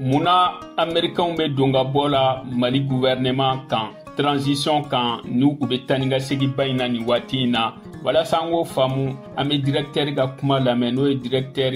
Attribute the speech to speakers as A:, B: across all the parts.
A: Muna Américain be donga bola Mali gouvernement kan transition kan nu ube taninga segi bayina ni watina wala sango famu ame directeur ga kuma lameno e directeur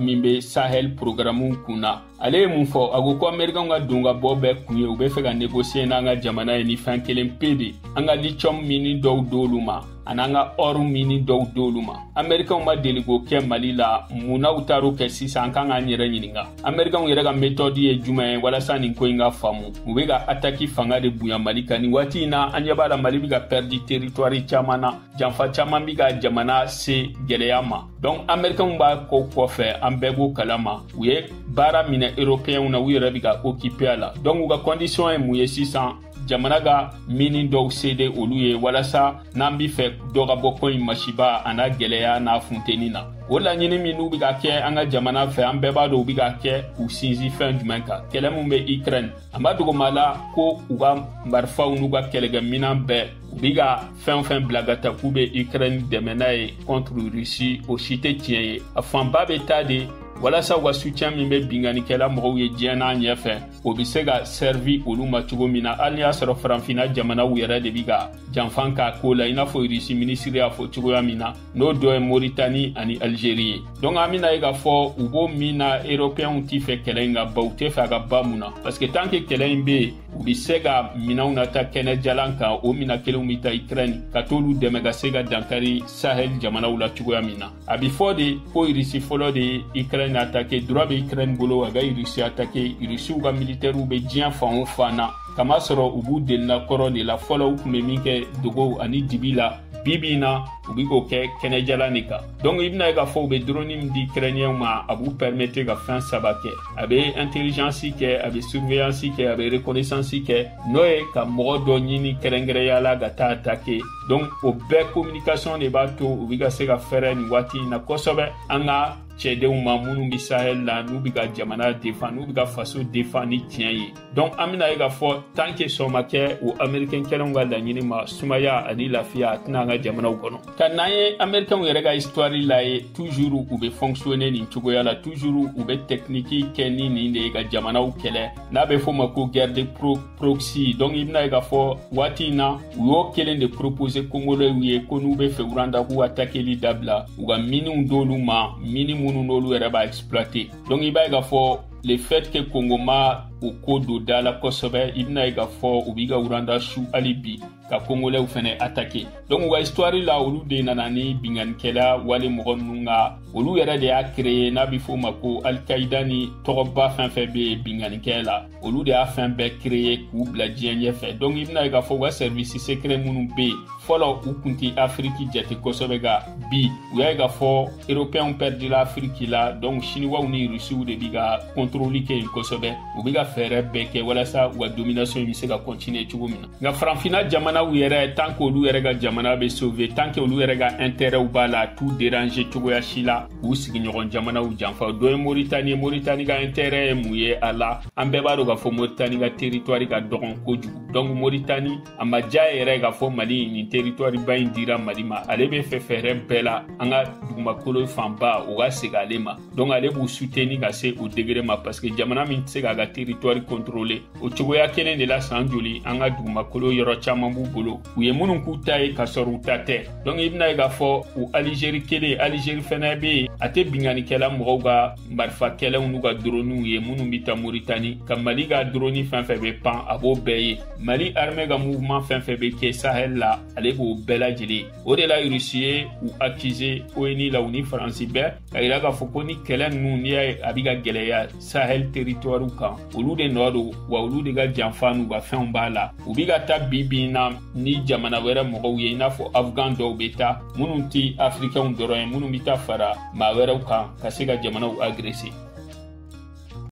A: mimbe Sahel programme kuna ale mun fo ago ko America nga donga bobe kunye ube fe ga négocier na nga jamana ni fan kelen pede anga lithium mini do doluma ananga oru mini do doluma America ma deligo ke Mali la muna utaro ke sisan kan nga nyere nyininga America ngere ga méthode ye juma wala sani ko inga famu ube ga attaque fanga de buya Mali kani wati na anyabala Mali biga perdi territoire chamana jamfa chama biga jamana se geleyama donc America mba ko fe ambego kalama uye bara mine européen na wira biga occuper la donc uga condition e muye 600 jamana ga mini do cede oluye wala sa nambi fe doga boko mashiba ana geleya na funtenina wala nyini minu biga ke anga jamana fe ambeba do biga ke usinzi fin du manka kelemu be Ukraine ambadugo mala ko uga barfa unuga kelega minambe biga fin blagata kube Ukraine demenaye contre Russie au cité tien afan babetade wala sa wa soutien mi be bingani kela mo ye jena nyefe o bi sega servi oluma tugo mina alia soro franfina jamana wera de biga jamfanka kola ina fo irisi ministry afo tugo ya mina no do Mauritanie ani Algérie donc amina ega fo ubo mina européen ti fe kelenga baute fa ga bamuna parce que tant que kelembe ubi sega mina unata kene jalanka o mina kelomita Ukraine katolu de mega sega dankari Sahel jamana ula tugo ya mina abi fo de ko irisi folo de Ukraine attaqué droit be Ukraine bolo aga Russie attaqué Russie uga militaire ube jian fa fana kama soro ubu de la koro de la folo ukume minke dogo ani dibila bibina ubigo ke kenejalanika donc ibna ga fo be dronim di ukrainien ma abu permettre ga fin sabake abe intelligence ke abe surveillance ke abe reconnaissance ke noé ka modo nyini kerengere yala ga ta attaquer donc au be communication ne bato ubiga se ga faire ni wati na kosobe anga chede uma munu bi Sahel la nu biga jamana défend nu biga faso défend ni tienyi donc amina ega fo tant que somake ou américain kelonga la nyini ma sumaya ani lafia tnanga jamana ukono kanaye américain yerega histoire la e toujours ou be fonctionner ni tugo yala toujours ou be technique keni ni ega jamana ukele na be fo mako guerre de proxy donc ibna ega fo watina wo kelen de proposer congolais wiye konu be fe uranda ku attaquer li dabla uga mini ndoluma mini nolu era ba exploiter donc iba ga fo le fait que Kongoma au kodo dala kosobe ibna ega fo ubiga uranda shu alibi ka Congolais ufene attaquer donc wa histoire la olu de nanani bingan kela wale mogonunga olu era de a créer na bifo mako Al-Qaïda ni toroba fin febe bingan kela olu de a fin be créer ku bladien fe donc ibna ega fo wa service secret munu be folo ukunti Afrique jete kosobe ga bi uya ega fo européen perdu l'Afrique là donc chinois ni Russie de biga contrôler ke kosobe ubiga faire beke wala sa wa domination mi se ga continuer tugumina nga franfina jamana uyere tant que olu yere ga jamana be sauver tant que olu yere ga intérêt ou bala tout déranger tugo ya shila ou sigi nyogon jamana u jamfa do Mauritanie ga intérêt muye ala ambe ba do ga fo Mauritanie ga territoire ga dogon kojugu donc Mauritanie amaja yere ga fo Mali ni territoire ba indira Mali ma alebe fe faire bela anga duguma kolo famba o ga segalema donc ale bu soutenir ga se au degré ma parce que jamana min se ga territoire contrôlé o tugo ya kelen de la sanjoli anga duguma kolo yoro chama bolo uye munun kutaye kasoru tate donc ibna ga fo u Algérie kele Algérie fenabe ate bingani kela moga barfa kele unuga dronu ye munun bita Mauritanie kam Mali ga droni fin febe pan abo beye Mali armée ga mouvement fin febe ke Sahel la ale bo bela jeli o de la Russie ou accusé ONU la uni France be ila ga fo ko ni kele nu ni abiga geleya Sahel territoire kan olu de nodo wa olu de ga jamfanu ba fin bala ubiga tabibina ni jamana wera mogo ye ina fo Afghan do beta munun ti africain doro munun bita fara ma wera kan kasega jamana u agressé